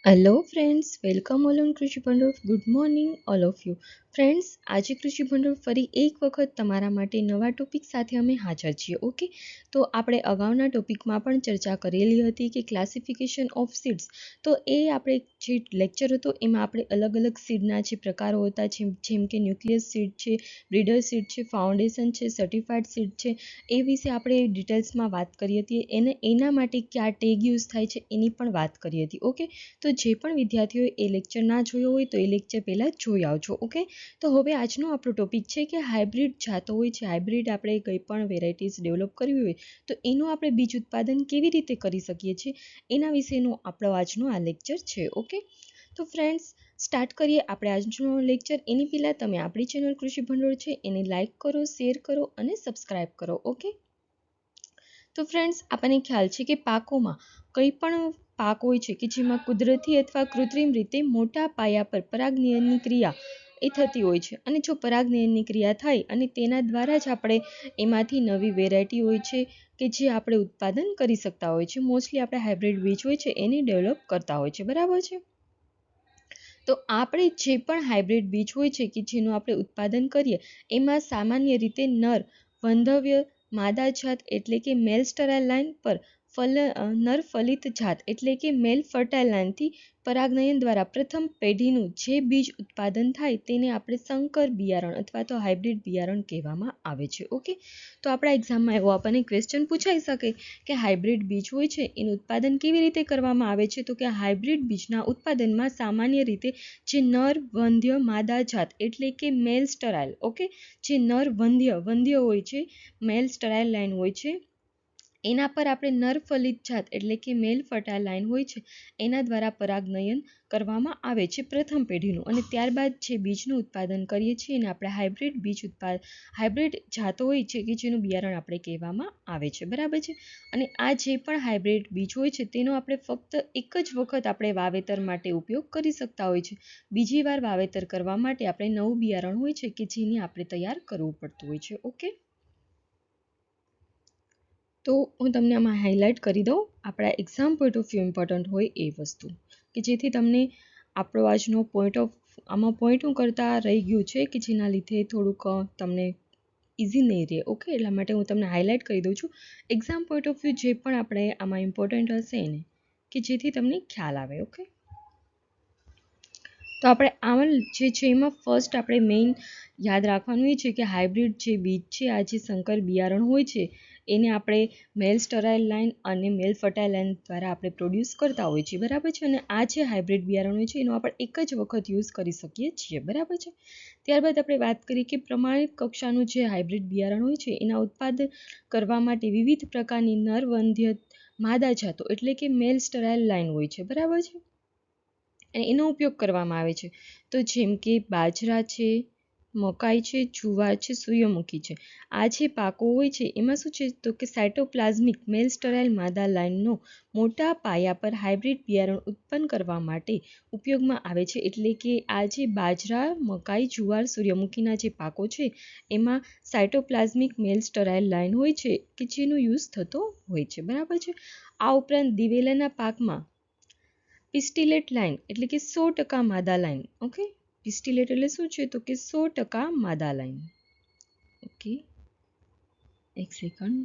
Hello friends, welcome all on કૃષિ ભંડોળ. Good morning all of you friends. આજે કૃષિ ભંડોળ ફરી એક વખત તમારા માટે નવા ટોપિક સાથે અમે હાજર છીએ. ઓકે, તો આપણે અગાઉના ટોપિકમાં પણ ચર્ચા કરેલી હતી કે ક્લાસિફિકેશન ઓફ સીડ્સ. તો એ આપણે જે લેક્ચર હતો એમાં આપણે અલગ અલગ સીડના જે પ્રકારો હતા, જેમ કે ન્યુક્લિયસ સીડ છે, બ્રીડર સીડ છે, ફાઉન્ડેશન છે, સર્ટિફાઈડ સીડ છે, એ વિશે આપણે ડિટેલ્સમાં વાત કરી હતી. એના માટે કયા ટેગ યુઝ થાય છે એની પણ વાત કરી હતી. ઓકે, તો જે પણ વિદ્યાર્થીઓએ એ લેક્ચર ના જોયો હોય તો એ લેક્ચર પહેલાં જોઈ આવજો. ઓકે, તો હવે આજનો આપણો ટોપિક છે કે હાઇબ્રિડ જાતો હોય છે, હાઇબ્રિડ આપણે કંઈ પણ વેરાયટીઝ ડેવલપ કરવી હોય તો એનું આપણે બીજ ઉત્પાદન કેવી રીતે કરી શકીએ છીએ એના વિશેનો આપણો આજનો આ લેક્ચર છે. ઓકે, તો ફ્રેન્ડ્સ સ્ટાર્ટ કરીએ આપણે આજનો લેક્ચર. એની પહેલાં તમે આપણી ચેનલ કૃષિ ભંડોળ છે એને લાઇક કરો, શેર કરો અને સબસ્ક્રાઈબ કરો. ઓકે, તો ફ્રેન્ડ્સ આપણને ખ્યાલ છે કે પાકોમાં કંઈ પણ પાક હોય છે કે જેમાં કુદરતી અથવા કૃત્રિમ રીતે મોટા પાયા પર પરાગનયનની ક્રિયા એ થતી હોય છે, અને જો પરાગનયનની ક્રિયા થાય અને તેના દ્વારા જ આપણે એમાંથી નવી વેરાયટી હોય છે કે જે આપણે ઉત્પાદન કરી શકતા હોય છે. મોસ્ટલી આપણે હાઇબ્રિડ બીજ હોય છે એને ડેવલપ કરતા હોય છે, બરાબર છે. તો આપણે જે પણ હાઇબ્રિડ બીજ હોય છે કે જેનું આપણે ઉત્પાદન કરીએ એમાં સામાન્ય રીતે નર વંધવ્ય માદા જાત એટલે કે મેલ સ્ટરાઇલ લાઇન પર નર ફલિત જાત એટલે કે મેલ ફર્ટાઇલ લાઇનથી પરાગનયન દ્વારા પ્રથમ પેઢીનું જે બીજ ઉત્પાદન થાય તેને આપણે સંકર બિયારણ અથવા તો હાઇબ્રિડ બિયારણ કહેવામાં આવે છે. ઓકે, તો આપણા એક્ઝામમાં એવો આપણને ક્વેશ્ચન પૂછાઈ શકે કે હાઇબ્રિડ બીજ હોય છે એનું ઉત્પાદન કેવી રીતે કરવામાં આવે છે. તો કે હાઇબ્રિડ બીજના ઉત્પાદનમાં સામાન્ય રીતે જે નર વંધ્ય માદા જાત એટલે કે મેલ સ્ટરાઇલ, ઓકે, જે નર વંધ્ય હોય છે, મેલ સ્ટરાઇલ લાઇન હોય છે, એના પર આપણે નર ફલિત જાત એટલે કે મેલ ફર્ટાઇલ લાઇન હોય છે એના દ્વારા પરાગનયન કરવામાં આવે છે પ્રથમ પેઢીનું, અને ત્યારબાદ જે બીજનું ઉત્પાદન કરીએ છીએ એને આપણે હાઇબ્રિડ જાતો હોય છે કે જેનું બિયારણ આપણે કહેવામાં આવે છે, બરાબર છે. અને આ જે પણ હાઇબ્રિડ બીજ હોય છે તેનો આપણે ફક્ત એક જ વખત આપણે વાવેતર માટે ઉપયોગ કરી શકતા હોય છે. બીજી વાર વાવેતર કરવા માટે આપણે નવું બિયારણ હોય છે કે જેને આપણે તૈયાર કરવું પડતું હોય છે. ઓકે, તો હું તમને આમાં હાઇલાઇટ કરી દઉં આપણા exam point of view important હોય એ વસ્તુ, કે જેથી તમને આપણો આજનો આમાં પોઈન્ટ હું કરતા રહી ગયું છે કે જેના લીધે થોડુંક તમને ઇઝી નહીં રહે. ઓકે, એટલા માટે હું તમને હાઇલાઇટ કરી દઉં છું એક્ઝામ પોઈન્ટ ઓફ વ્યૂ જે પણ આપણે આમાં ઇમ્પોર્ટન્ટ હશે એને, કે જેથી તમને ખ્યાલ આવે. ઓકે, તો આપણે આમાં જે છે એમાં ફર્સ્ટ આપણે મેઇન યાદ રાખવાનું એ છે કે હાઇબ્રિડ જે બીજ છે, આ જે સંકર બિયારણ હોય છે એને આપણે મેલ સ્ટરાઇલ લાઇન અને મેલ ફર્ટાઇલ લાઇન દ્વારા આપણે પ્રોડ્યુસ કરતા હોઈએ છીએ, બરાબર છે. અને આ જે હાઇબ્રિડ બિયારણ હોય છે એનો આપણે એક જ વખત યુઝ કરી શકીએ છીએ, બરાબર છે. ત્યારબાદ આપણે વાત કરીએ કે પ્રમાણિત કક્ષાનું જે હાઇબ્રિડ બિયારણ હોય છે એના ઉત્પાદન કરવા માટે વિવિધ પ્રકારની નર વંધ્ય માદા જાતો એટલે કે મેલ સ્ટરાઇલ લાઇન હોય છે, બરાબર છે, અને એનો ઉપયોગ કરવામાં આવે છે. તો જેમ કે બાજરા છે, મકાઈ છે, જુવાર છે, સૂર્યમુખી છે, આ જે પાકો હોય છે એમાં શું છે તો કે સાયટોપ્લાઝમિક મેલ સ્ટરાઇલ માદા લાઇનનો મોટા પાયા પર હાઇબ્રિડ બિયારણ ઉત્પન્ન કરવા માટે ઉપયોગમાં આવે છે. એટલે કે આ જે બાજરા, મકાઈ, જુવાર, સૂર્યમુખીના જે પાકો છે એમાં સાયટોપ્લાઝમિક મેલ સ્ટરાઇલ લાઇન હોય છે કે જેનો યુઝ થતો હોય છે, બરાબર છે. આ ઉપરાંત દિવેલાના પાકમાં પિસ્ટિલેટ લાઇન એટલે કે 100% માદા લાઇન. ઓકે, પિસ્ટિલેટ એટલે શું છે તો કે 100% માદા લાઇન. ઓકે, એક સેકન્ડ.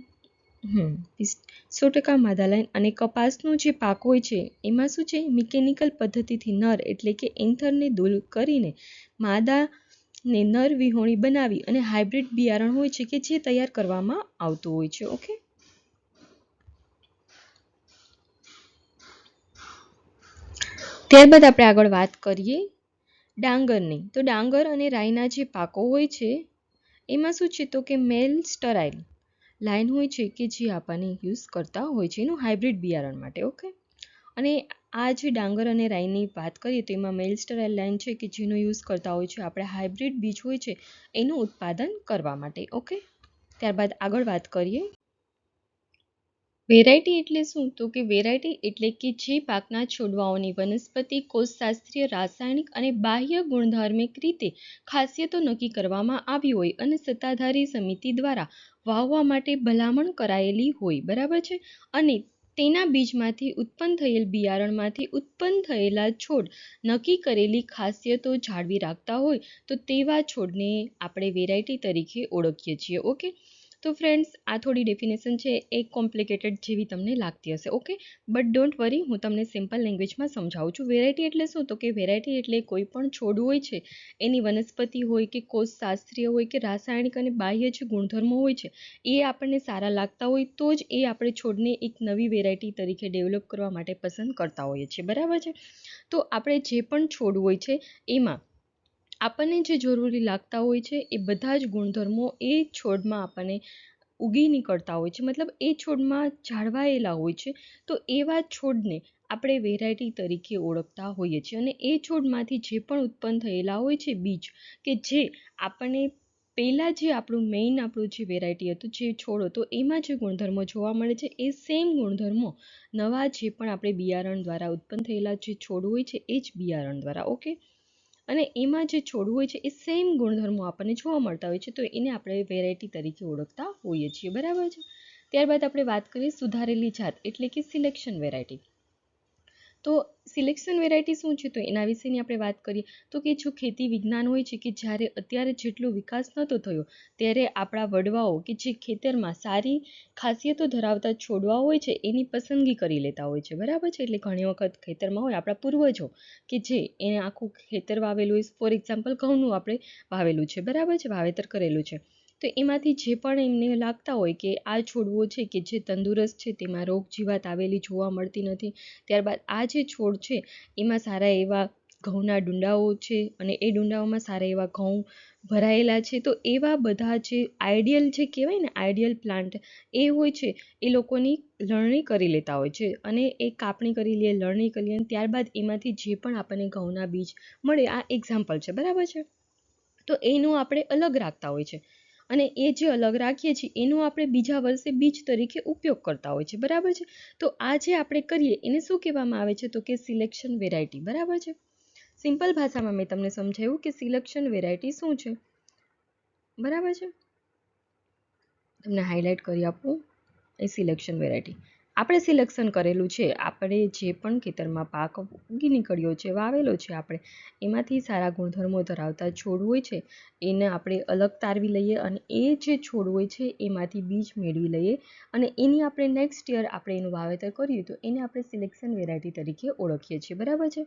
100% માદા લાઇન. અને કપાસનો જે પાક હોય છે એમાં શું છે મિકેનિકલ પદ્ધતિથી નર એટલે કે એન્થરને દૂર કરીને માદાને નર વિહોણી બનાવી અને હાઇબ્રિડ બિયારણ હોય છે કે જે તૈયાર કરવામાં આવતું હોય છે. ઓકે, ત્યારબાદ આપણે આગળ વાત કરીએ ડાંગરની. તો ડાંગર અને રાઈના જે પાકો હોય છે એમાં શું છે તો કે મેલ સ્ટરાઇલ લાઇન હોય છે કે જે આપણને યુઝ કરતા હોય છે એનું હાઇબ્રિડ બિયારણ માટે. ઓકે, અને આ જે ડાંગર અને રાઈની વાત કરીએ તો એમાં મેલ સ્ટરાઇલ લાઇન છે કે જેનો યુઝ કરતા હોય છે આપણે હાઇબ્રિડ બીજ હોય છે એનું ઉત્પાદન કરવા માટે. ઓકે, ત્યારબાદ આગળ વાત કરીએ વેરાયટી એટલે શું તો કે વેરાયટી એટલે કે જે પાકના છોડવાઓની વનસ્પતિ કોષશાસ્ત્રીય, રાસાયણિક અને બાહ્ય ગુણધર્મિક રીતે ખાસિયતો નક્કી કરવામાં આવી હોય અને સત્તાધારી સમિતિ દ્વારા વાવવા માટે ભલામણ કરાયેલી હોય, બરાબર છે. અને તેના બીજમાંથી ઉત્પન્ન થયેલ બિયારણમાંથી ઉત્પન્ન થયેલા છોડ નક્કી કરેલી ખાસિયતો જાળવી રાખતા હોય તો તેવા છોડને આપણે વેરાયટી તરીકે ઓળખીએ છીએ. ઓકે, તો ફ્રેન્ડ્સ, આ થોડી ડેફિનેશન છે એ કોમ્પ્લિકેટેડ જેવી તમને લાગતી હશે. ઓકે, બટ ડોન્ટ વરી, હું તમને સિમ્પલ લેંગ્વેજમાં સમજાવું છું. વેરાયટી એટલે શું? તો કે વેરાયટી એટલે કોઈ પણ છોડ હોય છે એની વનસ્પતિ હોય કે કોષશાસ્ત્રીય હોય કે રાસાયણિક અને બાહ્ય જે ગુણધર્મો હોય છે એ આપણને સારા લાગતા હોય તો જ એ આપણે છોડને એક નવી વેરાયટી તરીકે ડેવલપ કરવા માટે પસંદ કરતા હોઈએ છીએ. બરાબર છે? તો આપણે જે પણ છોડ હોય છે એમાં આપણને જે જરૂરી લાગતા હોય છે એ બધા જ ગુણધર્મો એ છોડમાં આપણને ઉગી નીકળતા હોય છે, મતલબ એ છોડમાં જાળવાયેલા હોય છે. તો એવા છોડને આપણે વેરાયટી તરીકે ઓળખતા હોઈએ છીએ. અને એ છોડમાંથી જે પણ ઉત્પન્ન થયેલા હોય છે બીજ, કે જે આપણને પહેલાં જે આપણું મેઇન આપણું જે વેરાયટી હતું, જે છોડ હતો, એમાં જે ગુણધર્મો જોવા મળે છે એ સેમ ગુણધર્મો નવા જે પણ આપણે બિયારણ દ્વારા ઉત્પન્ન થયેલા જે છોડ હોય છે એ જ બિયારણ દ્વારા. ઓકે, અને એમાં જે છોડ હોય છે એ સેમ ગુણધર્મો આપણને જોવા મળતા હોય છે, તો એને આપણે વેરાયટી તરીકે ઓળખતા હોઈએ છીએ. બરાબર છે? ત્યારબાદ આપણે વાત કરીએ સુધારેલી જાત એટલે કે સિલેક્શન વેરાયટી. તો સિલેક્શન વેરાયટી શું છે? તો એના વિશેની આપણે વાત કરીએ તો કે જો ખેતી વિજ્ઞાન હોય છે કે જ્યારે અત્યારે જેટલો વિકાસ નહોતો થયો ત્યારે આપણા વડવાઓ કે જે ખેતરમાં સારી ખાસિયતો ધરાવતા છોડવા હોય છે એની પસંદગી કરી લેતા હોય છે. બરાબર છે? એટલે ઘણી વખત ખેતરમાં હોય આપણા પૂર્વજો કે જે એને આખું ખેતર વાવેલું હોય, ફોર એક્ઝામ્પલ ઘઉંનું આપણે વાવેલું છે, બરાબર છે, વાવેતર કરેલું છે, તો એમાંથી જે પણ એમને લાગતા હોય કે આ છોડવો છે કે જે તંદુરસ્ત છે, તેમાં રોગ જીવાત આવેલી જોવા મળતી નથી, ત્યારબાદ આ જે છોડ છે એમાં સારા એવા ઘઉંના ડુંડાઓ છે અને એ ડુંડાઓમાં સારા એવા ઘઉં ભરાયેલા છે, તો એવા બધા જે આઈડિયલ જે કહેવાય ને આઈડિયલ પ્લાન્ટ એ હોય છે એ લોકોની લણણી કરી લેતા હોય છે અને એ કાપણી કરી લે, લણણી કરી લે, ત્યારબાદ એમાંથી જે પણ આપણને ઘઉંના બીજ મળે, આ એક્ઝામ્પલ છે. બરાબર છે? તો એનું આપણે અલગ રાખતા હોય છે અને એ જે અલગ રાખીએ છીએ એનું આપણે બીજા વર્ષે બીજ તરીકે ઉપયોગ કરતા હોય છે. બરાબર છે? તો આ જે આપણે કરીએ એને શું કહેવામાં આવે છે? તો કે સિલેક્શન વેરાયટી. બરાબર છે? સિમ્પલ ભાષામાં મેં તમને સમજાવ્યું કે સિલેક્શન વેરાયટી શું છે. બરાબર છે? તમને હાઇલાઇટ કરી આપું એ સિલેક્શન વેરાયટી. આપણે સિલેક્શન કરેલું છે, આપણે જે પણ ખેતરમાં પાક ઉગી નીકળ્યો છે, વાવેલો છે આપણે, એમાંથી સારા ગુણધર્મો ધરાવતા છોડ હોય છે એને આપણે અલગ તારવી લઈએ અને એ જે છોડ હોય છે એમાંથી બીજ મેળવી લઈએ અને એની આપણે નેક્સ્ટ યર આપણે એનું વાવેતર કરીએ તો એને આપણે સિલેક્શન વેરાયટી તરીકે ઓળખીએ છીએ. બરાબર છે?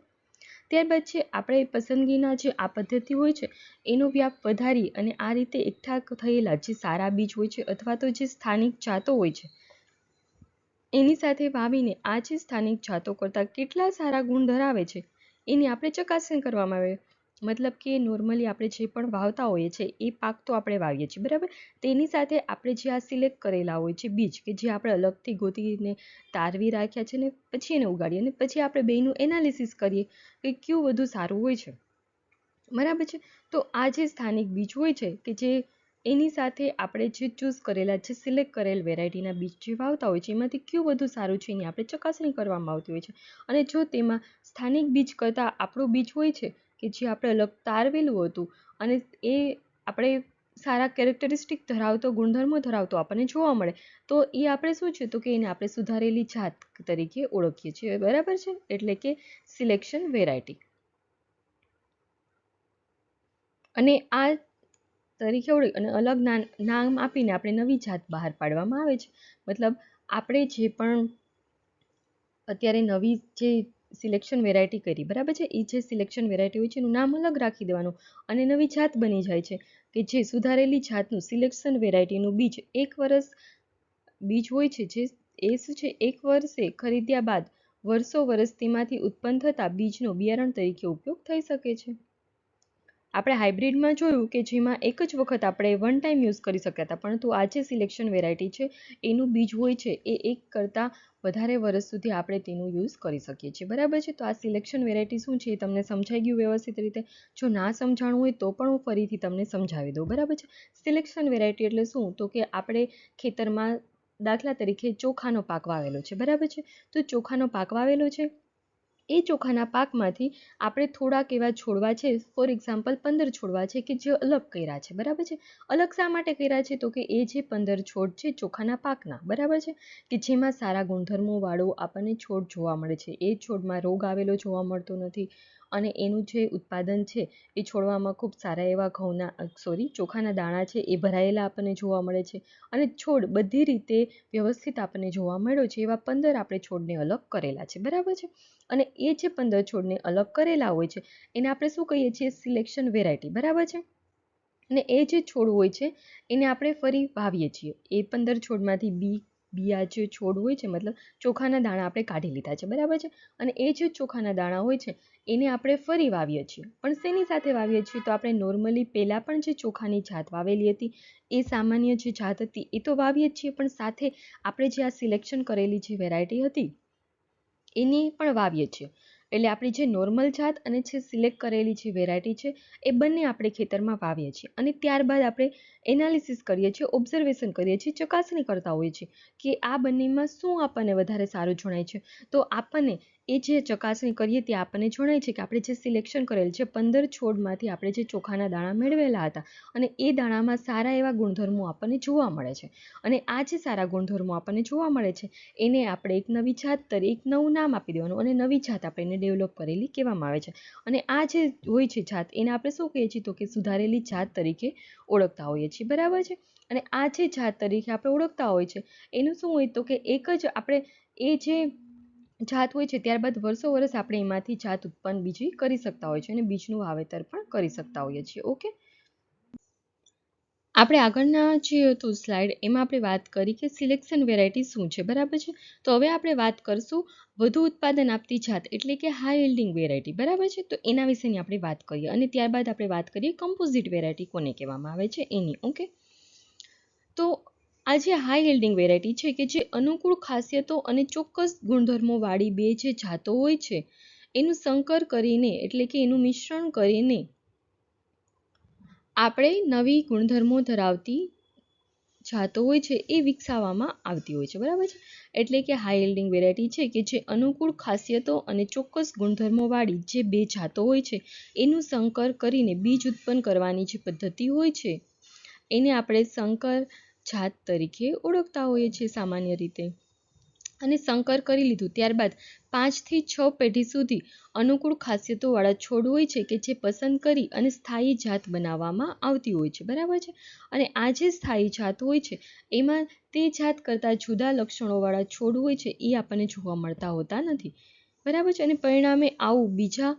ત્યારબાદ છે આપણે પસંદગીના જે આ પદ્ધતિ હોય છે એનો વ્યાપ વધારી અને આ રીતે એકઠા થયેલા જે સારા બીજ હોય છે અથવા તો જે સ્થાનિક જાતો હોય છે એની સાથે વાવીને આ જે સ્થાનિક જાતો કરતાં કેટલા સારા ગુણ ધરાવે છે એની આપણે ચકાસણી કરવામાં આવે. મતલબ કે નોર્મલી આપણે જે પણ વાવતા હોઈએ છીએ એ પાક તો આપણે વાવીએ છીએ, બરાબર, તેની સાથે આપણે જે આ સિલેક્ટ કરેલા હોય છે બીજ કે જે આપણે અલગથી ગોતીને તારવી રાખ્યા છે ને પછી એને ઉગાડીએ અને પછી આપણે બેનું એનાલિસિસ કરીએ કે કયું વધુ સારું હોય છે. બરાબર છે? તો આ જે સ્થાનિક બીજ હોય છે કે જે એની સાથે આપણે જે ચૂઝ કરેલા, જે સિલેક્ટ કરેલ વેરાયટીના બીજ જે વાવતા હોય છે એમાંથી કયું વધુ સારું છે એની આપણે ચકાસણી કરવામાં આવતી હોય છે અને જો તેમાં સ્થાનિક બીજ કરતાં આપણું બીજ હોય છે કે જે આપણે અલગ તારવેલું હતું અને એ આપણે સારા કેરેક્ટરિસ્ટિક ધરાવતો, ગુણધર્મો ધરાવતો આપણને જોવા મળે તો એ આપણે શું છે? તો કે એને આપણે સુધારેલી જાત તરીકે ઓળખીએ છીએ. બરાબર છે? એટલે કે સિલેક્શન વેરાયટી. અને આ તરીકે ઓળખ અને અલગ નામ આપીને આપણે નવી જાત બહાર પાડવામાં આવે છે. મતલબ આપણે જે પણ અત્યારે નવી જે સિલેક્શન વેરાયટી કરી, બરાબર છે, એ જે સિલેક્શન વેરાયટી હોય છે એનું નામ અલગ રાખી દેવાનું અને નવી જાત બની જાય છે કે જે સુધારેલી જાતનું સિલેક્શન વેરાયટીનું બીજ 1 વર્ષ બીજ હોય છે જે એ શું છે 1 વર્ષે ખરીદ્યા બાદ વર્ષો તેમાંથી ઉત્પન્ન થતા બીજનો બિયારણ તરીકે ઉપયોગ થઈ શકે છે. આપણે હાઇબ્રિડમાં જોયું કે જેમાં એક જ વખત આપણે વન ટાઈમ યુઝ કરી શક્યા હતા, પરંતુ આ જે સિલેક્શન વેરાયટી છે એનું બીજ હોય છે એ એક કરતાં વધારે વર્ષ સુધી આપણે તેનું યુઝ કરી શકીએ છીએ. બરાબર છે? તો આ સિલેક્શન વેરાયટી શું છે એ તમને સમજાઈ ગયું વ્યવસ્થિત રીતે? જો ના સમજાણું હોય તો પણ હું ફરીથી તમને સમજાવી દઉં. બરાબર છે? સિલેક્શન વેરાયટી એટલે શું? તો કે આપણે ખેતરમાં દાખલા તરીકે ચોખાનો પાક વાવેલો છે, બરાબર છે, તો ચોખાનો પાક વાવેલો છે એ ચોખાના પાકમાંથી આપણે થોડાક એવા છોડવા છે, ફોર એક્ઝામ્પલ 15 છોડવા છે કે જે અલગ કર્યા છે, બરાબર છે. અલગ શા માટે કર્યા છે? તો કે એ જે 15 છોડ છે ચોખાના પાકના, બરાબર છે, કે જેમાં સારા ગુણધર્મો વાળો આપણને છોડ જોવા મળે છે. એ છોડમાં રોગ આવેલો જોવા મળતો નથી અને એનું જે ઉત્પાદન છે એ છોડવામાં ખૂબ સારા એવા ચોખાના દાણા છે એ ભરાયેલા આપણને જોવા મળે છે અને છોડ બધી રીતે વ્યવસ્થિત આપણને જોવા મળ્યો છે. એવા 15 આપણે છોડને અલગ કરેલા છે, બરાબર છે. અને એ જે 15 છોડને અલગ કરેલા હોય છે એને આપણે શું કહીએ છીએ? સિલેક્શન વેરાયટી, બરાબર છે. અને એ જે છોડ હોય છે એને આપણે ફરી વાવીએ છીએ. એ 15 છોડમાંથી બિયા જે છોડ હોય છે, મતલબ ચોખાના દાણા આપણે કાઢી લીધા છે, બરાબર છે. અને એ જે ચોખાના દાણા હોય છે એને આપણે ફરી વાવીએ છીએ. પણ શેની સાથે વાવીએ છીએ? તો આપણે નોર્મલી પહેલાં પણ જે ચોખાની જાત વાવેલી હતી એ સામાન્ય જે જાત હતી એ તો વાવીએ જ છીએ, પણ સાથે આપણે જે આ સિલેક્શન કરેલી જે વેરાયટી હતી એની પણ વાવીએ છીએ. એટલે આપણી જે નોર્મલ જાત અને જે સિલેક્ટ કરેલી જે વેરાયટી છે એ બંને આપણે ખેતરમાં વાવીએ છીએ અને ત્યારબાદ આપણે એનાલિસિસ કરીએ છીએ, ઓબ્ઝર્વેશન કરીએ છીએ, ચકાસણી કરતા હોઈએ છીએ કે આ બંનેમાં શું આપણને વધારે સારું જણાય છે. તો આપણને એ જે ચકાસણી કરીએ તે આપણને જણાય છે કે આપણે જે સિલેક્શન કરેલ છે 15 છોડમાંથી આપણે જે ચોખાના દાણા મેળવેલા હતા અને એ દાણામાં સારા એવા ગુણધર્મો આપણને જોવા મળે છે. અને આ જે સારા ગુણધર્મો આપણને જોવા મળે છે એને આપણે એક નવી જાત તરીકે એક નવું નામ આપી દેવાનું અને નવી જાત આપણે એને ડેવલપ કરેલી કહેવામાં આવે છે. અને આ જે હોય છે જાત એને આપણે શું કહીએ છીએ? તો કે સુધારેલી જાત તરીકે ઓળખતા હોઈએ છીએ, બરાબર છે. અને આ જે જાત તરીકે આપણે ઓળખતા હોય છે એનું શું હોય? તો કે એક જ આપણે એ જે જાત હોય છે ત્યારબાદ વર્ષો વર્ષ આપણે એમાંથી જાત ઉત્પન્ન બીજી કરી શકતા હોય છે અને બીજનું વાવેતર પણ કરી શકતા હોઈએ છીએ. ઓકે, આપણે આગળના જે હતું સ્લાઇડ એમાં આપણે વાત કરી કે સિલેક્શન વેરાયટી શું છે, બરાબર છે. તો હવે આપણે વાત કરશું વધુ ઉત્પાદન આપતી જાત એટલે કે હાઈ યીલ્ડિંગ વેરાયટી, બરાબર છે. તો એના વિશેની આપણે વાત કરીએ અને ત્યારબાદ આપણે વાત કરીએ કમ્પોઝિટ વેરાયટી કોને કહેવામાં આવે છે એની. ઓકે, તો આ જે હાઈ યીલ્ડિંગ વેરાયટી છે કે જે અનુકૂળ ખાસિયતો અને ચોક્કસ ગુણધર્મો વાળી બે જે જાતો હોય છે એનું સંકર કરીને એટલે કે એનું મિશ્રણ કરીને આપણે નવી ગુણધર્મો ધરાવતી જાતો હોય છે એ વિકસાવવામાં આવતી હોય છે, બરાબર છે. એટલે કે હાઈ યીલ્ડિંગ વેરાયટી છે કે જે અનુકૂળ ખાસિયતો અને ચોક્કસ ગુણધર્મો વાળી જે બે જાતો હોય છે એનું સંકર કરીને બીજ ઉત્પન્ન કરવાની જે પદ્ધતિ હોય છે એને આપણે સંકર જાત તરીકે ઓળખતા હોઈએ છીએ સામાન્ય રીતે. અને સંકર કરી લીધું ત્યારબાદ 5 થી 6 પેઢી સુધી અનુકૂળ ખાસિયતોવાળા છોડ હોય છે કે જે પસંદ કરી અને સ્થાયી જાત બનાવવામાં આવતી હોય છે, બરાબર છે. અને આ જે સ્થાયી જાત હોય છે એમાં તે જાત કરતાં જુદા લક્ષણોવાળા છોડ હોય છે એ આપણને જોવા મળતા હોતા નથી, બરાબર છે. અને પરિણામે આવું બીજા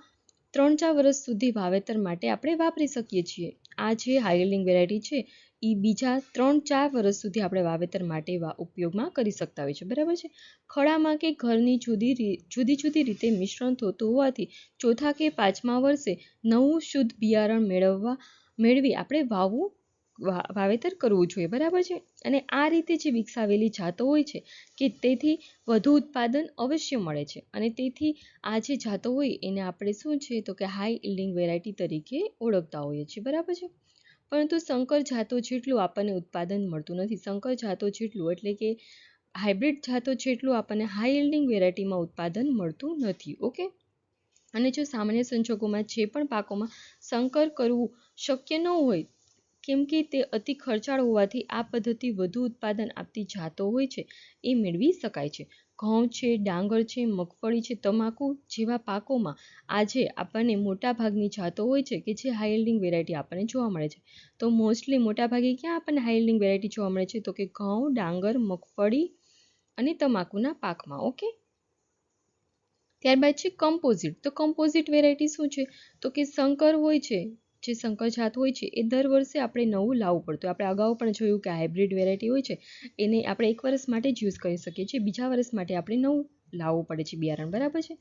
3-4 વર્ષ સુધી વાવેતર માટે આપણે વાપરી શકીએ છીએ. આ જે હાઈ યીલ્ડિંગ વેરાયટી છે એ બીજા 3-4 વર્ષ સુધી આપણે વાવેતર માટે ઉપયોગમાં કરી શકતા હોય છે, બરાબર છે. ખળામાં કે ઘરની જુદી જુદી રીતે મિશ્રણ થતું હોવાથી ચોથા કે 5મા વર્ષે નવું શુદ્ધ બિયારણ મેળવી આપણે વાવેતર કરવું જોઈએ, બરાબર છે. અને આ રીતે જે વિકસાવેલી જાતો હોય છે કે તેથી વધુ ઉત્પાદન અવશ્ય મળે છે અને તેથી આ જે જાતો હોય એને આપણે શું છે? તો કે હાઈ યીલ્ડિંગ વેરાયટી તરીકે ઓળખતા હોઈએ છીએ, બરાબર છે. પરંતુ સંકર જાતો જેટલું આપણને ઉત્પાદન મળતું નથી. સંકર જાતો જેટલું એટલે કે હાઇબ્રિડ જાતો જેટલું આપણને હાઈ યીલ્ડિંગ વેરાયટીમાં ઉત્પાદન મળતું નથી. ઓકે, અને જો સામાન્ય સંજોગોમાં જે પણ પાકોમાં સંકર કરવું શક્ય ન હોય કેમ કે તે અતિ ખર્ચાળ હોવાથી આ પદ્ધતિ વધુ ઉત્પાદન આપતી જાતો હોય છે એ મેળવી શકાય છે. ઘઉં છે, ડાંગર છે, મગફળી છે, તમાકુ જેવા પાકોમાં આજે આપણને મોટાભાગની જાતો હોય છે કે જે હાઈ યીલ્ડિંગ વેરાયટી આપણને જોવા મળે છે. તો મોસ્ટલી મોટાભાગે ક્યાં આપણને હાઈ યીલ્ડિંગ વેરાયટી જોવા મળે છે? તો કે ઘઉં, ડાંગર, મગફળી અને તમાકુના પાકમાં. ઓકે, ત્યારબાદ છે કમ્પોઝિટ. તો કમ્પોઝિટ વેરાયટી શું છે? તો કે સંકર હોય છે, જે સંકર જાત હોય છે એ દર વર્ષે આપણે નવું લાવવું પડતું. આપણે અગાઉ પણ જોયું કે હાઇબ્રિડ વેરાયટી હોય છે એને આપણે 1 વર્ષ માટે જ યુઝ કરી શકીએ છીએ, બીજા વર્ષ માટે આપણે નવું લાવવું પડે છે બિયારણ, બરાબર છે.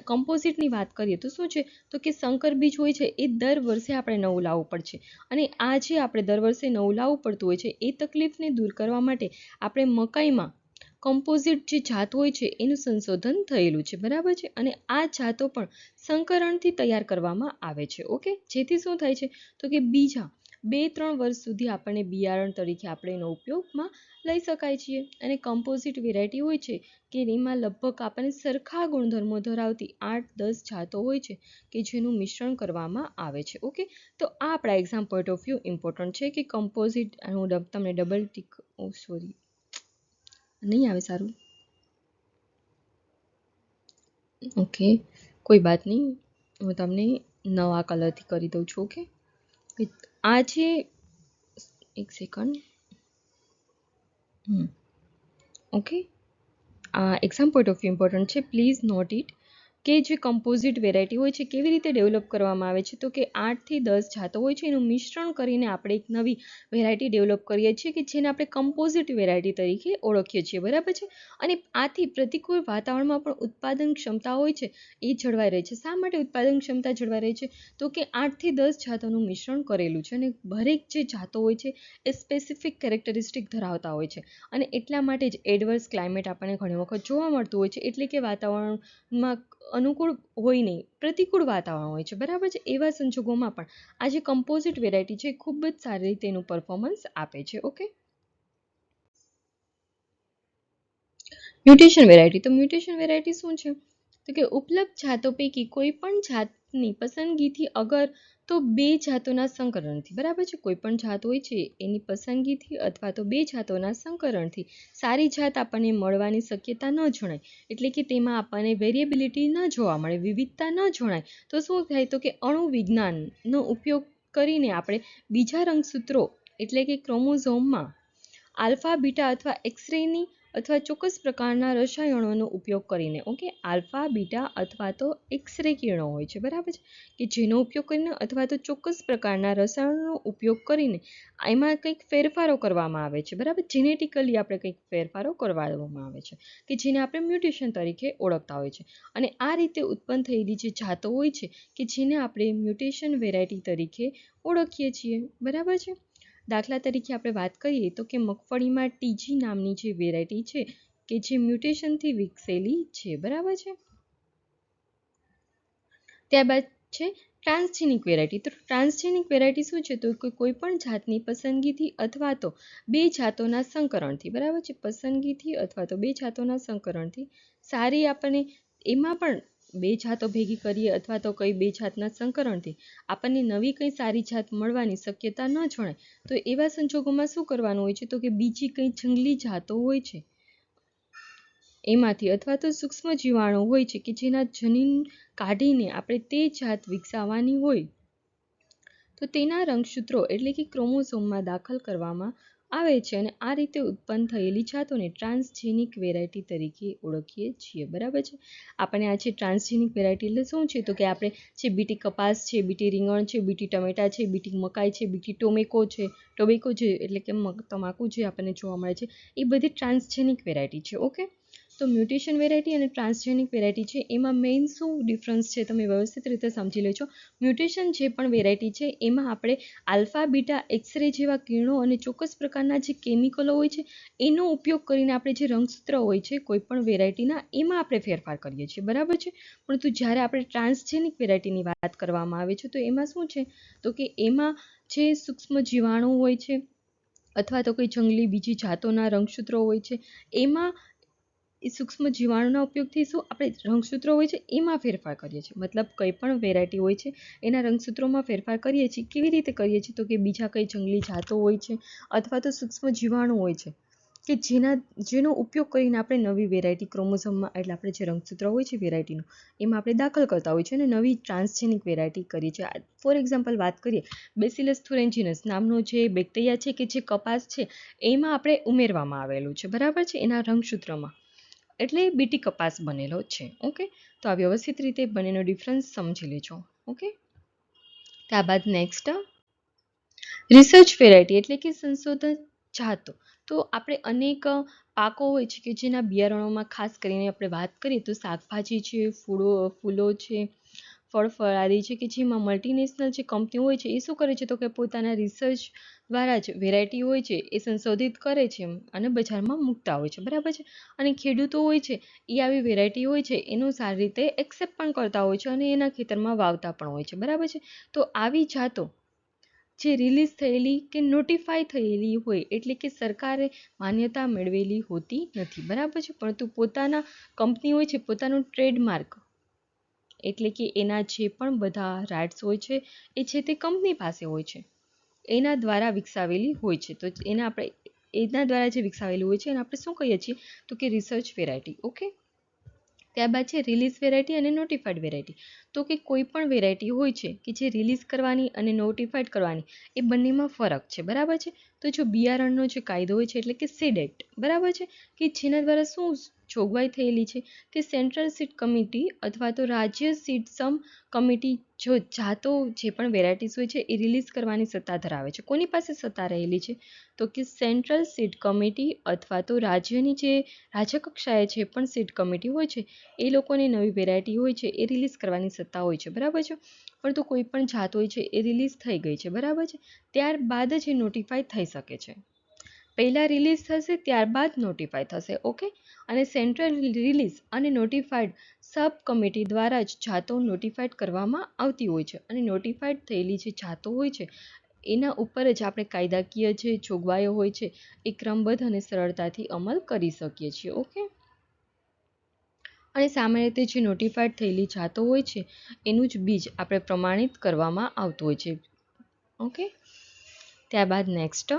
કમ્પોઝિટની વાત કરીએ તો શું છે? તો કે સંકર બીજ હોય છે એ દર વર્ષે આપણે નવું લાવવું પડશે અને આ જે આપણે દર વર્ષે નવું લાવવું પડતું હોય છે એ તકલીફને દૂર કરવા માટે આપણે મકાઈમાં કમ્પોઝિટ જે જાત હોય છે એનું સંશોધન થયેલું છે, બરાબર છે. અને આ જાતો પણ સંકરણથી તૈયાર કરવામાં આવે છે. ઓકે, જેથી શું થાય છે? તો કે 2-3 વર્ષ સુધી આપણને બિયારણ તરીકે આપણે એનો ઉપયોગમાં લઈ શકાય છીએ. અને કમ્પોઝિટ વેરાયટી હોય છે કે એમાં લગભગ આપણને સરખા ગુણધર્મો ધરાવતી 8-10 જાતો હોય છે કે જેનું મિશ્રણ કરવામાં આવે છે. ઓકે, તો આ આપણા exam point of view important છે કે કમ્પોઝિટ, હું તમને ડબલ ટીક, સોરી નહીં આવે સારું, ઓકે કોઈ બાત નહીં, હું તમને નવા કલરથી કરી દઉં છું. ઓકે, આ છે, એક સેકન્ડ, ઓકે, આ exam point of view important છે, પ્લીઝ નોટ ઇટ. કે જે કમ્પોઝિટ વેરાયટી હોય છે કેવી રીતે ડેવલપ કરવામાં આવે છે, તો કે 8-10 જાતો હોય છે એનું મિશ્રણ કરીને આપણે એક નવી વેરાયટી ડેવલપ કરીએ છીએ કે જેને આપણે કમ્પોઝિટ વેરાયટી તરીકે ઓળખીએ છીએ. બરાબર છે. અને આથી પ્રતિકૂળ વાતાવરણમાં પણ ઉત્પાદન ક્ષમતા હોય છે એ જળવાઈ રહે છે. શા માટે ઉત્પાદન ક્ષમતા જળવાઈ રહે છે, તો કે 8-10 જાતોનું મિશ્રણ કરેલું છે અને દરેક જે જાતો હોય છે એ સ્પેસિફિક કેરેક્ટરિસ્ટિક ધરાવતા હોય છે. અને એટલા માટે જ એડવર્સ ક્લાઇમેટ આપણને ઘણી વખત જોવા મળતું હોય છે, એટલે કે વાતાવરણમાં અનુકૂળ હોય નહીં, પ્રતિકૂળ વાતાવરણ હોય છે. બરાબર છે. એવા સંજોગોમાં પણ આ જે કમ્પોઝિટ વેરાયટી છે ખૂબ જ સારી રીતે એનું પરફોર્મન્સ આપે છે. Okay, mutation variety. તો મ્યુટેશન વેરાયટી શું છે, તો કે ઉપલબ્ધ જાતો પૈકી કોઈ પણ જાતની પસંદગીથી અગર તો 2 જાતોના સંકરણથી, બરાબર છે, કોઈ પણ જાત હોય છે એની પસંદગીથી અથવા તો 2 જાતોના સંકરણથી સારી જાત આપણને મળવાની શક્યતા ન જણાય, એટલે કે તેમાં આપણને વેરિએબિલિટી ન જોવા મળે, વિવિધતા ન જણાય, તો શું થાય, તો કે અણુ વિજ્ઞાનનો ઉપયોગ કરીને આપણે બીજા રંગસૂત્રો એટલે કે ક્રોમોઝોમમાં આલ્ફા, બીટા અથવા એક્સરેની અથવા ચોક્કસ પ્રકારના રસાયણોનો ઉપયોગ કરીને, ઓકે, આલ્ફા, બીટા અથવા તો એક્સરે કિરણો હોય છે. બરાબર છે, કે જેનો ઉપયોગ કરીને અથવા તો ચોક્કસ પ્રકારના રસાયણોનો ઉપયોગ કરીને એમાં કંઈક ફેરફારો કરવામાં આવે છે. બરાબર, જેનેટિકલી આપણે કંઈક ફેરફારો કરવામાં આવે છે કે જેને આપણે મ્યુટેશન તરીકે ઓળખતા હોય છે. અને આ રીતે ઉત્પન્ન થયેલી જે જાતો હોય છે કે જેને આપણે મ્યુટેશન વેરાયટી તરીકે ઓળખીએ છીએ. બરાબર છે. દાખલા તરીકે આપણે વાત કરીએ તો કે મગફળીમાં ટીજી નામની જે વેરાયટી છે કે જે મ્યુટેશનથી વિકસેલી છે. બરાબર છે. ત્યારબાદ છે ટ્રાન્સજેનિક વેરાયટી. તો ટ્રાન્સજેનિક વેરાયટી શું છે, તો કોઈ પણ જાતની પસંદગીથી અથવા તો 2 જાતોના સંકરણથી, બરાબર છે, પસંદગીથી અથવા તો 2 જાતોના સંકરણથી સારી આપણને, એમાં પણ 2 જાતો ભેગી કરીએ અથવા તો કઈ 2 જાતના સંકરણથી આપણને નવી કંઈ સારી જાત મળવાની શક્યતા ન જણાય, તો એવા સંજોગોમાં શું કરવાનું હોય છે, તો કે બીજી કંઈ જંગલી જાતો હોય છે એમાંથી અથવા તો સૂક્ષ્મ જીવાણુ હોય છે કે જેના જનીન કાઢીને આપણે તે જાત વિકસાવવાની હોય તો તેના રંગસૂત્રો એટલે કે ક્રોમોઝોમમાં દાખલ કરવામાં આવે છે અને આ રીતે ઉત્પન્ન થયેલી જાતોને ટ્રાન્સજેનિક વેરાયટી તરીકે ઓળખીએ છીએ. બરાબર છે. આપણે આ છે ટ્રાન્સજેનિક વેરાયટી એટલે શું છે, તો કે આપણે જે બીટી કપાસ છે, બીટી રીંગણ છે, બીટી ટમેટા છે, બીટી મકાઈ છે, બીટી ટોમેકો છે એટલે કે તમાકુ જે આપણને જોવા મળે છે, એ બધી ટ્રાન્સજેનિક વેરાયટી છે. ઓકે, તો મ્યુટેશન વેરાયટી અને ટ્રાન્સજેનિક વેરાયટી છે એમાં મેઇન શું ડિફરન્સ છે તમે વ્યવસ્થિત રીતે સમજી લેજો. મ્યુટેશન જે પણ વેરાયટી છે એમાં આપણે આલ્ફા, બીટા, એક્સરે જેવા કિરણો અને ચોક્કસ પ્રકારના જે કેમિકલો હોય છે એનો ઉપયોગ કરીને આપણે જે રંગસૂત્ર હોય છે કોઈ પણ વેરાયટીના એમાં આપણે ફેરફાર કરીએ છીએ. બરાબર છે. પરંતુ જ્યારે આપણે ટ્રાન્સજેનિક વેરાયટીની વાત કરવામાં આવે છે તો એમાં શું છે, તો કે એમાં જે સૂક્ષ્મ જીવાણુ હોય છે અથવા તો કોઈ જંગલી બીજી જાતોના રંગસૂત્રો હોય છે એમાં એ સૂક્ષ્મ જીવાણુના ઉપયોગથી શું આપણે રંગસૂત્રો હોય છે એમાં ફેરફાર કરીએ છીએ. મતલબ કંઈ પણ વેરાયટી હોય છે એના રંગસૂત્રોમાં ફેરફાર કરીએ છીએ. કેવી રીતે કરીએ છીએ, તો કે બીજા કંઈ જંગલી જાતો હોય છે અથવા તો સૂક્ષ્મ જીવાણુ હોય છે કે જેનો ઉપયોગ કરીને આપણે નવી વેરાયટી ક્રોમોઝોમમાં, એટલે આપણે જે રંગસૂત્ર હોય છે વેરાયટીનું એમાં આપણે દાખલ કરતા હોય છે અને નવી ટ્રાન્સજેનિક વેરાયટી કરીએ છીએ. ફોર એક્ઝામ્પલ વાત કરીએ, બેસિલસ થુરેન્જીનસ નામનો જે બેક્ટેરિયા છે કે જે કપાસ છે એમાં આપણે ઉમેરવામાં આવેલું છે. બરાબર છે, એના રંગસૂત્રમાં, એટલે બીટી કપાસ બનેલો છે. ઓકે, તો આ વ્યવસ્થિત રીતે બંનેનો ડિફરન્સ સમજી લેજો. ઓકે, ત્યારબાદ નેક્સ્ટ રિસર્ચ વેરાયટી એટલે કે સંશોધન જાતો. તો આપણે અનેક પાકો હોય છે કે જેના બિયારણોમાં ખાસ કરીને આપણે વાત કરીએ તો શાકભાજી છે, ફૂલો છે, ફળફળાદી છે કે જેમાં મલ્ટીનેશનલ જે કંપનીઓ હોય છે એ શું કરે છે, તો કે પોતાના રિસર્ચ દ્વારા જ વેરાયટી હોય છે એ સંશોધિત કરે છે અને બજારમાં મૂકતા હોય છે. બરાબર છે. અને ખેડૂતો હોય છે એ આવી વેરાયટી હોય છે એનું સારી રીતે એક્સેપ્ટ પણ કરતા હોય છે અને એના ખેતરમાં વાવતા પણ હોય છે. બરાબર છે. તો આવી જાતો જે રિલીઝ થયેલી કે નોટિફાઈ થયેલી હોય, એટલે કે સરકારે માન્યતા મેળવેલી હોતી નથી, બરાબર છે. પરંતુ પોતાના કંપની હોય છે, પોતાનું ટ્રેડમાર્ક એટલે કે એના જે પણ બધા રાઇટ્સ હોય છે એ છે તે કંપની પાસે હોય છે, એના દ્વારા વિકસાવેલી હોય છે. તો એના દ્વારા જે વિકસાવેલું હોય છે એને આપણે શું કહીએ છીએ તો કે રિસર્ચ વેરાયટી. ઓકે, ત્યારબાદ છે રિલીઝ વેરાયટી અને નોટિફાઈડ વેરાયટી. તો કે કોઈ પણ વેરાયટી હોય છે કે જે રિલીઝ કરવાની અને નોટિફાઈડ કરવાની, એ બંનેમાં ફરક છે, બરાબર છે. તો જો બિયારણનો જે કાયદો હોય છે એટલે કે સીડ એક્ટ, બરાબર છે, કે જેના દ્વારા શું જોગવાઈ થયેલી છે કે સેન્ટ્રલ સીડ કમિટી અથવા તો રાજ્ય સીડ સમ કમિટી જો જાતો જે પણ વેરાયટીઝ હોય છે એ રિલીઝ કરવાની સત્તા ધરાવે છે. કોની પાસે સત્તા રહેલી છે તો કે સેન્ટ્રલ સીડ કમિટી અથવા તો રાજ્યની જે રાજ્ય કક્ષાએ જે પણ સીડ કમિટી હોય છે એ લોકોની નવી વેરાયટી હોય છે એ રિલીઝ કરવાની સત્તા હોય છે, બરાબર છે. પરંતુ કોઈ પણ જાત હોય છે એ રિલીઝ થઈ ગઈ છે, બરાબર છે, ત્યારબાદ જ એ નોટિફાઈ થઈ શકે છે. પહેલાં રિલીઝ થશે ત્યારબાદ નોટિફાઈ થશે. ઓકે, અને સેન્ટ્રલ રિલીઝ અને નોટિફાઈડ સબ કમિટી દ્વારા જ જાતો નોટિફાઈડ કરવામાં આવતી હોય છે. અને નોટિફાઈડ થયેલી જે જાતો હોય છે એના ઉપર જ આપણે કાયદાકીય જે જોગવાઈઓ હોય છે એ ક્રમબદ્ધ અને સરળતાથી અમલ કરી શકીએ છીએ. ઓકે, અને સામાન્ય રીતે જે નોટિફાઈડ થયેલી જાતો હોય છે એનું જ બીજ આપણે પ્રમાણિત કરવામાં આવતું હોય છે. ઓકે, ત્યારબાદ નેક્સ્ટ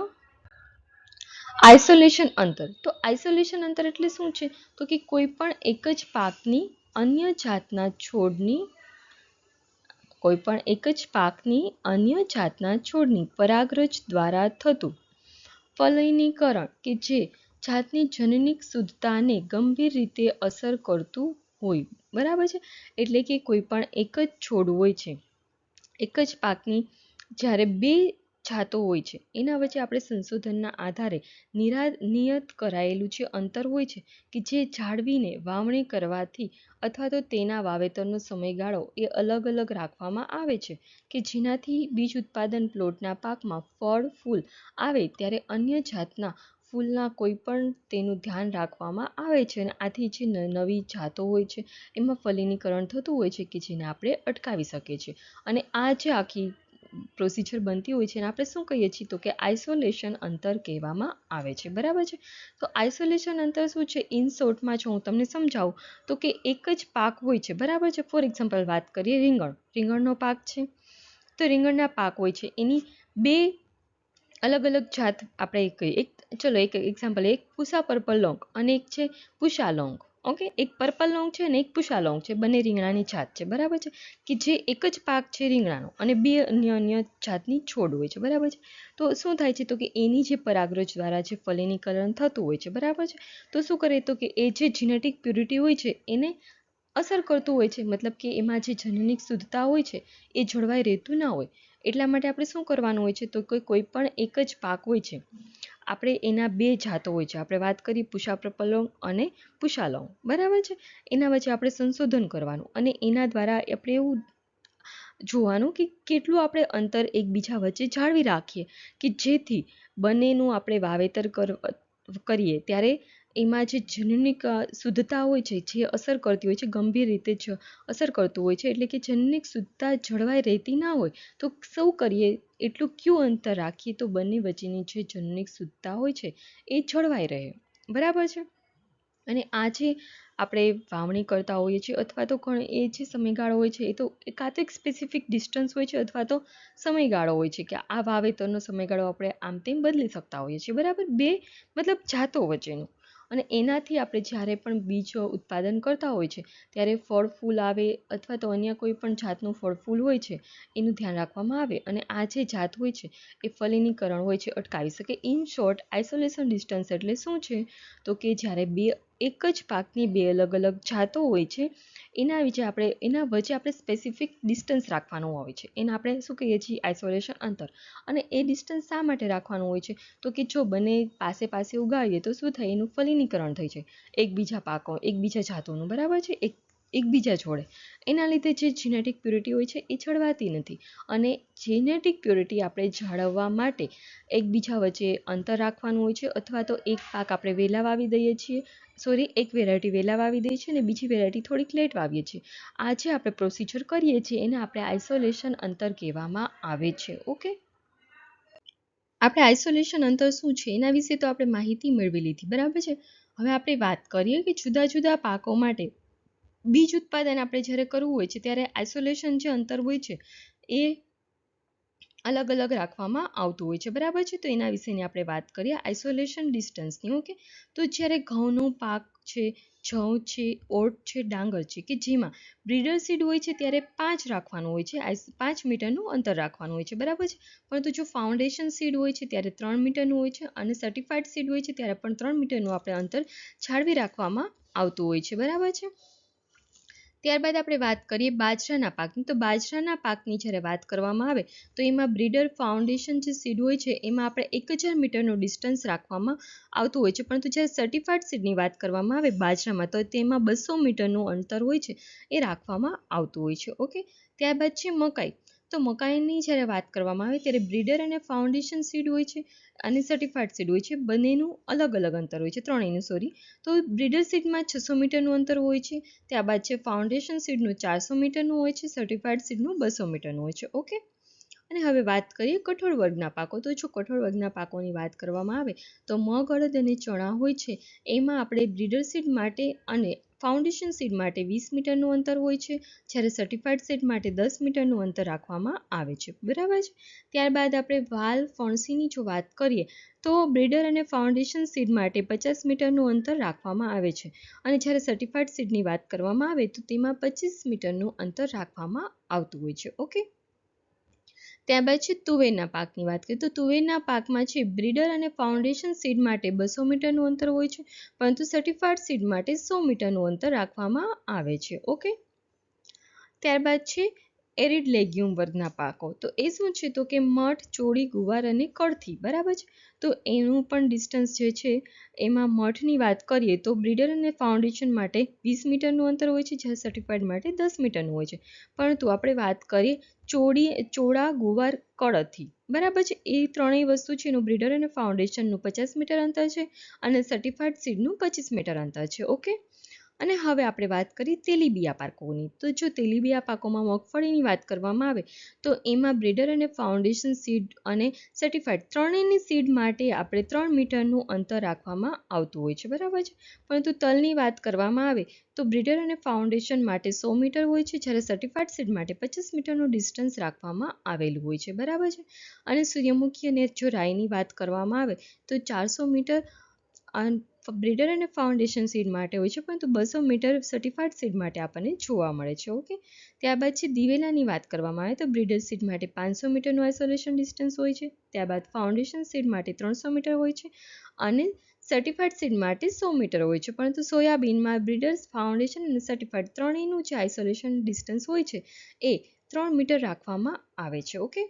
આઇસોલેશન અંતર. તો આઇસોલેશન અંતર એટલે શું છે તો કે કોઈ પણ એક જ પાકની અન્ય જાતના છોડની પરાગરજ દ્વારા થતું ફલનીકરણ કે જે જાતની જનનિક શુદ્ધતાને ગંભીર રીતે અસર કરતું હોય, બરાબર છે. એટલે કે કોઈ પણ એક જ છોડ હોય છે, એક જ પાકની જ્યારે બે જાતો હોય છે એના વચ્ચે આપણે સંશોધનના આધારે નિયત કરાયેલું જે અંતર હોય છે કે જે જાળવીને વાવણી કરવાથી અથવા તો તેના વાવેતરનો સમયગાળો એ અલગ અલગ રાખવામાં આવે છે કે જેનાથી બીજ ઉત્પાદન પ્લોટના પાકમાં ફળ ફૂલ આવે ત્યારે અન્ય જાતના ફૂલના કોઈ પણ તેનું ધ્યાન રાખવામાં આવે છે. અને આથી જે નવી જાતો હોય છે એમાં ફલિનીકરણ થતું હોય છે કે જેને આપણે અટકાવી શકીએ છીએ. અને આ જે આખી પ્રોસિજર બનતી હોય છે એને આપણે શું કહીએ છીએ તો કે આઇસોલેશન અંતર કહેવામાં આવે છે, બરાબર છે. તો આઇસોલેશન અંતર શું છે, ઇન શોર્ટમાં જો હું તમને સમજાવું તો કે એક જ પાક હોય છે, બરાબર છે. ફોર એક્ઝામ્પલ વાત કરીએ રીંગણનો પાક છે, તો રીંગણના પાક હોય છે એની બે અલગ અલગ જાત આપણે કહીએ. એક એક્ઝામ્પલ, એક પૂસા પર્પલ લોંગ અને એક છે પૂષા લોંગ. ઓકે, એક પર્પલ લોંગ છે અને એક પૂષા લોંગ છે, બંને રીંગણાની જાત છે, બરાબર છે, કે જે એક જ પાક છે રીંગણાનો અને બે અન્ય જાતની છોડ હોય છે, બરાબર છે. તો શું થાય છે તો કે એની જે પરાગરજ દ્વારા જે ફલિનીકરણ થતું હોય છે, બરાબર છે, તો શું કરે તો કે એ જે જીનેટિક પ્યુરિટી હોય છે એને અસર કરતું હોય છે, મતલબ કે એમાં જે જનનિક શુદ્ધતા હોય છે એ જળવાઈ રહેતું ના હોય. એટલા માટે આપણે શું કરવાનું હોય છે તો કોઈ પણ એક જ પાક હોય છે, આપણે એના બે જાતો હોય છે, આપણે વાત કરીએ પૂષા પર્પલ લોંગ અને પૂષા લોંગ, બરાબર છે, એના વચ્ચે આપણે સંશોધન કરવાનું અને એના દ્વારા આપણે એવું જોવાનું કે કેટલું આપણે અંતર એકબીજા વચ્ચે જાળવી રાખીએ કે જેથી બંનેનું આપણે વાવેતર કરીએ ત્યારે એમાં જે જનનિક શુદ્ધતા હોય છે જે અસર કરતી હોય છે, ગંભીર રીતે જ અસર કરતું હોય છે, એટલે કે જનનિક શુદ્ધતા જળવાઈ રહેતી ના હોય તો શું કરીએ એટલું કયું અંતર રાખીએ તો બંને વચ્ચેની જે જનનિક શુદ્ધતા હોય છે એ જળવાઈ રહે, બરાબર છે. અને આ જે આપણે વાવણી કરતા હોઈએ છીએ અથવા તો એ જે સમયગાળો હોય છે એ તો કાં તો એક સ્પેસિફિક ડિસ્ટન્સ હોય છે અથવા તો સમયગાળો હોય છે કે આ વાવેતરનો સમયગાળો આપણે આમ તેમ બદલી શકતા હોઈએ છીએ, બરાબર, બે મતલબ જાતો વચ્ચેનું. અને એનાથી આપણે જ્યારે પણ બીજ ઉત્પાદન કરતા હોય છે ત્યારે ફળ ફૂલ આવે અથવા તો અન્ય કોઈ પણ જાતનું ફળ ફૂલ હોય છે એનું ધ્યાન રાખવામાં આવે અને આ જે જાત હોય છે એ ફલિનીકરણ હોય છે અટકાવી શકે. ઇન શોર્ટ, આઇસોલેશન ડિસ્ટન્સ એટલે શું છે તો કે જ્યારે એક જ પાકની બે અલગ અલગ જાતો હોય છે એના વચ્ચે આપણે સ્પેસિફિક ડિસ્ટન્સ રાખવાનું હોય છે, એને આપણે શું કહીએ છીએ આઇસોલેશન અંતર. અને એ ડિસ્ટન્સ શા માટે રાખવાનું હોય છે તો કે જો બંને પાસે ઉગાડીએ તો શું થાય, એનું ફલિનીકરણ થઈ જાય એકબીજા જાતોનું, બરાબર છે, એકબીજા જોડે. એના લીધે જે જીનેટિક પ્યુરિટી હોય છે એ જળવાતી નથી. અને જીનેટિક પ્યુરિટી આપણે જાળવવા માટે એકબીજા વચ્ચે અંતર રાખવાનું હોય છે અથવા તો એક પાક આપણે વહેલા વાવી દઈએ છીએ, એક વેરાયટી વહેલા વાવી દઈએ છીએ અને બીજી વેરાયટી થોડીક લેટ વાવીએ છીએ. આ જે આપણે પ્રોસિજર કરીએ છીએ એને આપણે આઇસોલેશન અંતર કહેવામાં આવે છે. ઓકે, આપણે આઇસોલેશન અંતર શું છે એના વિશે તો આપણે માહિતી મેળવી લીધી, બરાબર છે. હવે આપણે વાત કરીએ કે જુદા જુદા પાકો માટે બીજ ઉત્પાદન આપણે જ્યારે કરવું હોય છે ત્યારે આઇસોલેશન જે અંતર હોય છે એ અલગ અલગ રાખવામાં આવતું હોય છે, બરાબર છે. તો એના વિશેની આપણે વાત કરીએ આઇસોલેશન ડિસ્ટન્સની. ઓકે, તો જ્યારે ઘઉંનો પાક છે, જવ છે, ઓટ છે, ડાંગર છે કે જેમાં બ્રીડર સીડ હોય છે ત્યારે 5 રાખવાનું હોય છે, 5 મીટરનું અંતર રાખવાનું હોય છે, બરાબર છે. પરંતુ જો ફાઉન્ડેશન સીડ હોય છે ત્યારે 3 મીટરનું હોય છે અને સર્ટિફાઈડ સીડ હોય છે ત્યારે પણ 3 મીટરનું આપણે અંતર જાળવી રાખવામાં આવતું હોય છે, બરાબર છે. ત્યારબાદ આપણે વાત કરીએ બાજરાના પાકની. તો બાજરાના પાકની જ્યારે વાત કરવામાં આવે તો એમાં બ્રીડર ફાઉન્ડેશન જે સીડ હોય છે એમાં આપણે 1000 મીટરનું ડિસ્ટન્સ રાખવામાં આવતું હોય છે, પરંતુ જ્યારે સર્ટિફાઈડ સીડની વાત કરવામાં આવે બાજરામાં તો તેમાં 200 મીટરનું અંતર હોય છે એ રાખવામાં આવતું હોય છે. ઓકે, ત્યારબાદ છે મકાઈ. તો મકાઈની જ્યારે વાત કરવામાં આવે ત્યારે બ્રીડર અને ફાઉન્ડેશન સીડ હોય છે અને સર્ટિફાઈડ સીડ હોય છે, બંનેનું અલગ અલગ અંતર હોય છે, ત્રણેયનું સોરી. તો બ્રીડર સીડમાં 600 મીટરનું અંતર હોય છે, ત્યારબાદ છે ફાઉન્ડેશન સીડનું 400 મીટરનું હોય છે, સર્ટિફાઈડ સીડનું 200 મીટરનું હોય છે. ઓકે, અને હવે વાત કરીએ કઠોળ વર્ગના પાકો. તો જો કઠોળ વર્ગના પાકોની વાત કરવામાં આવે તો મગ, અડદ અને ચણા હોય છે એમાં આપણે બ્રીડર સીડ માટે અને ફાઉન્ડેશન સીડ માટે 20 મીટરનું અંતર હોય છે, જ્યારે સર્ટિફાઈડ સીડ માટે 10 મીટરનું અંતર રાખવામાં આવે છે, બરાબર છે. ત્યારબાદ આપણે વાલ, ફણસીની જો વાત કરીએ તો બ્રીડર અને ફાઉન્ડેશન સીડ માટે 50 મીટરનું અંતર રાખવામાં આવે છે અને જ્યારે સર્ટિફાઈડ સીડની વાત કરવામાં આવે તો તેમાં 25 મીટરનું અંતર રાખવામાં આવતું હોય છે. ઓકે, ત્યારબાદ છે તુવેરના પાકની વાત કરીએ તો તુવેરના પાકમાં છે બ્રીડર અને ફાઉન્ડેશન સીડ માટે 200 મીટરનું અંતર હોય છે, પરંતુ સર્ટિફાઈડ સીડ માટે 100 મીટરનું અંતર રાખવામાં આવે છે. ઓકે, ત્યારબાદ છે એરિડ લેગ્યુમ વર્ગના પાકો. તો એ શું છે તો કે મઠ, ચોળી, ગુવાર અને કળથી, બરાબર છે. તો એનું પણ ડિસ્ટન્સ જે છે એમાં મઠની વાત કરીએ તો બ્રીડર અને ફાઉન્ડેશન માટે 20 મીટરનું અંતર હોય છે, જ્યારે સર્ટિફાઈડ માટે 10 મીટરનું હોય છે. પરંતુ આપણે વાત કરીએ ચોળા, ગુવાર, કળથી, બરાબર છે. એ ત્રણેય વસ્તુ છે એનું બ્રીડર અને ફાઉન્ડેશનનું 50 મીટર અંતર છે અને સર્ટિફાઈડ સીડનું 25 મીટર અંતર છે. ઓકે, અને હવે આપણે વાત કરીએ તેલીબિયા પાકોની. તો જો તેલીબિયા પાકોમાં મગફળીની વાત કરવામાં આવે તો એમાં બ્રીડર અને ફાઉન્ડેશન સીડ અને સર્ટિફાઈડ ત્રણેયની સીડ માટે આપણે 3 મીટરનું અંતર રાખવામાં આવતું હોય છે, બરાબર છે. પરંતુ તલની વાત કરવામાં આવે તો બ્રીડર અને ફાઉન્ડેશન માટે 100 મીટર હોય છે, જ્યારે સર્ટિફાઈડ સીડ માટે 25 મીટરનું ડિસ્ટન્સ રાખવામાં આવેલું હોય છે, બરાબર છે. અને સૂર્યમુખી અને જો રાઈની વાત કરવામાં આવે તો 400 મીટર બ્રીડર અને ફાઉન્ડેશન સીડ માટે હોય છે, પરંતુ 200 મીટર સર્ટિફાઈડ સીડ માટે આપણને જોવા મળે છે. ઓકે, ત્યારબાદ છે દિવેલાની વાત કરવામાં આવે તો બ્રીડર સીડ માટે 500 મીટરનું આઇસોલેશન ડિસ્ટન્સ હોય છે, ત્યારબાદ ફાઉન્ડેશન સીડ માટે 300 મીટર હોય છે અને સર્ટિફાઈડ સીડ માટે 100 મીટર હોય છે. પરંતુ સોયાબીનમાં બ્રીડર્સ, ફાઉન્ડેશન અને સર્ટિફાઈડ ત્રણેયનું જે આઇસોલેશન ડિસ્ટન્સ હોય છે એ 3 મીટર રાખવામાં આવે છે. ઓકે,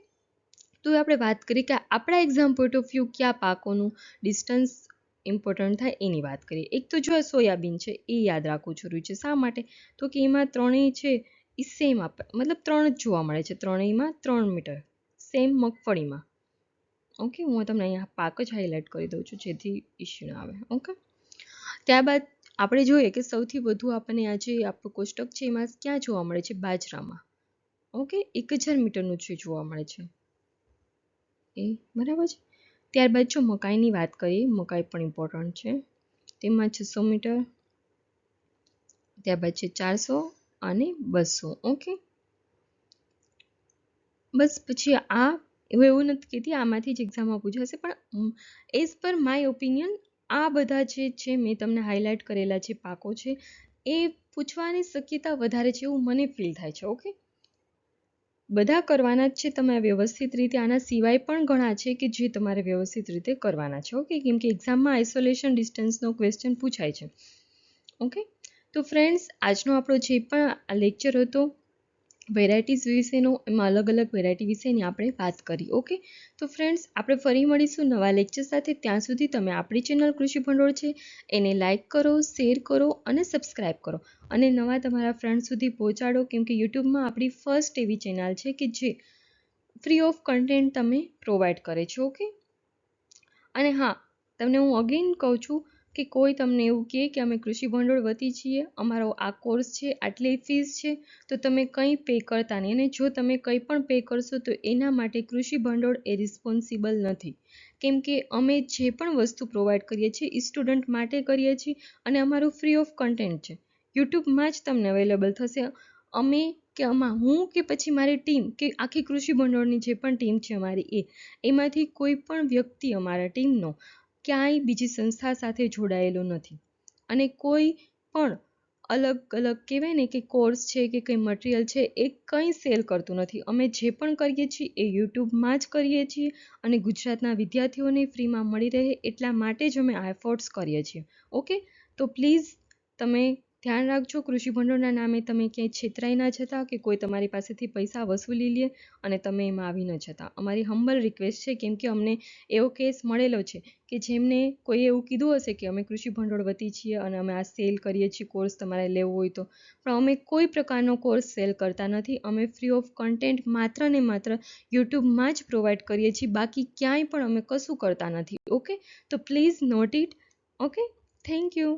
તો આપણે વાત કરી કે આપણા એક્ઝામ પોઈન્ટ ઓફ વ્યૂ કયા પાકોનું ડિસ્ટન્સ ઇમ્પોર્ટન્ટ થાય એની વાત કરીએ. એક તો જો સોયાબીન છે એ યાદ રાખવું જરૂરી છે. શા માટે? તો કે એમાં ત્રણેય છે એ સેમ મતલબ 3 જ જોવા મળે છે, ત્રણેયમાં 3 મીટર, સેમ મગફળીમાં. ઓકે, હું તમને અહીંયા પાક જ હાઇલાઇટ કરી દઉં છું જેથી ઇશ્યુ ના આવે. ઓકે, ત્યારબાદ આપણે જોઈએ કે સૌથી વધુ આપણને આ જે આપણું કોષ્ટક છે એમાં ક્યાં જોવા મળે છે? બાજરામાં. ઓકે, 1000 મીટરનું છે જોવા મળે છે એ, બરાબર છે. ત્યારબાદ જો મકાઈની વાત કરીએ, મકાઈ પણ ઇમ્પોર્ટન્ટ છે, તેમાં 600 મીટર, ત્યારબાદ છે 400 અને 200. ઓકે, બસ પછી આ એવું નથી કહેતી આમાંથી જ એક્ઝામમાં પૂછાશે, પણ એઝ પર માય ઓપિનિયન આ બધા જે છે મેં તમને હાઇલાઇટ કરેલા જે પાકો છે એ પૂછવાની શક્યતા વધારે છે એવું મને ફીલ થાય છે. ઓકે, બધા કરવાના જ છે તમે વ્યવસ્થિત રીતે, આના સિવાય પણ ઘણા છે કે જે તમારે વ્યવસ્થિત રીતે કરવાના છે. ઓકે, કેમ કે એક્ઝામમાં આઇસોલેશન ડિસ્ટન્સનો ક્વેશ્ચન પૂછાય છે. ઓકે, તો ફ્રેન્ડ્સ આજનો આપણો જે પણ લેક્ચર હતો વેરાયટીઝ વિશેનો, એમાં અલગ અલગ વેરાયટી વિશેની આપણે વાત કરી. ઓકે, તો ફ્રેન્ડ્સ આપણે ફરી મળીશું નવા લેક્ચર સાથે. ત્યાં સુધી તમે આપણી ચેનલ કૃષિ ભંડોળ છે એને લાઇક કરો, શેર કરો અને સબસ્ક્રાઈબ કરો અને નવા તમારા ફ્રેન્ડ સુધી પહોંચાડો, કેમ કે યુટ્યુબમાં આપણી ફર્સ્ટ એવી ચેનલ છે કે જે ફ્રી ઓફ કન્ટેન્ટ તમે પ્રોવાઈડ કરે છે. ઓકે, અને હા, તમને હું અગેન કહું છું કે કોઈ તમને એવું કહે કે અમે કૃષિ ભંડોળ વતી છીએ, અમારો આ કોર્સ છે, આટલી ફીસ છે, તો તમે કંઈ પે કરતા નહીં. અને જો તમે કંઈ પણ પે કરશો તો એના માટે કૃષિ ભંડોળ એ રિસ્પોન્સિબલ નથી. કેમ કે અમે જે પણ વસ્તુ પ્રોવાઈડ કરીએ છીએ એ સ્ટુડન્ટ માટે કરીએ છીએ અને અમારું ફ્રી ઓફ કન્ટેન્ટ છે. યુટ્યુબમાં જ તમને અવેલેબલ થશે. અમે કે હું કે પછી મારી ટીમ કે આખી કૃષિ ભંડોળની જે પણ ટીમ છે અમારી એમાંથી કોઈ પણ વ્યક્તિ અમારા ટીમનો ક્યાંય બીજી સંસ્થા સાથે જોડાયેલો નથી. અને કોઈ પણ અલગ અલગ કહેવાય ને કે કોર્સ છે કે કંઈ મટીરિયલ છે એ કંઈ સેલ કરતું નથી. અમે જે પણ કરીએ છીએ એ યુટ્યુબમાં જ કરીએ છીએ અને ગુજરાતના વિદ્યાર્થીઓને ફ્રીમાં મળી રહે એટલા માટે જ અમે આ એફર્ટ્સ કરીએ છીએ. ઓકે, તો પ્લીઝ તમે ધ્યાન રાખજો, કૃષિ ભંડોળના નામે તમે ક્યાંય છેતરાઈ ના જતા કે કોઈ તમારી પાસેથી પૈસા વસૂલી લે અને તમે એમાં આવી ન જતા. અમારી હમ્બલ રિક્વેસ્ટ છે, કેમ કે અમને એવો કેસ મળેલો છે કે જેમને કોઈ એવું કીધું હશે કે અમે કૃષિ ભંડોળ વતી છીએ અને અમે આ સેલ કરીએ છીએ, કોર્સ તમારે લેવો હોય તો. પણ અમે કોઈ પ્રકારનો કોર્સ સેલ કરતા નથી. અમે ફ્રી ઓફ કન્ટેન્ટ માત્ર ને માત્ર યુટ્યુબમાં જ પ્રોવાઈડ કરીએ છીએ, બાકી ક્યાંય પણ અમે કશું કરતા નથી. ઓકે, તો please note it. Okay, thank you.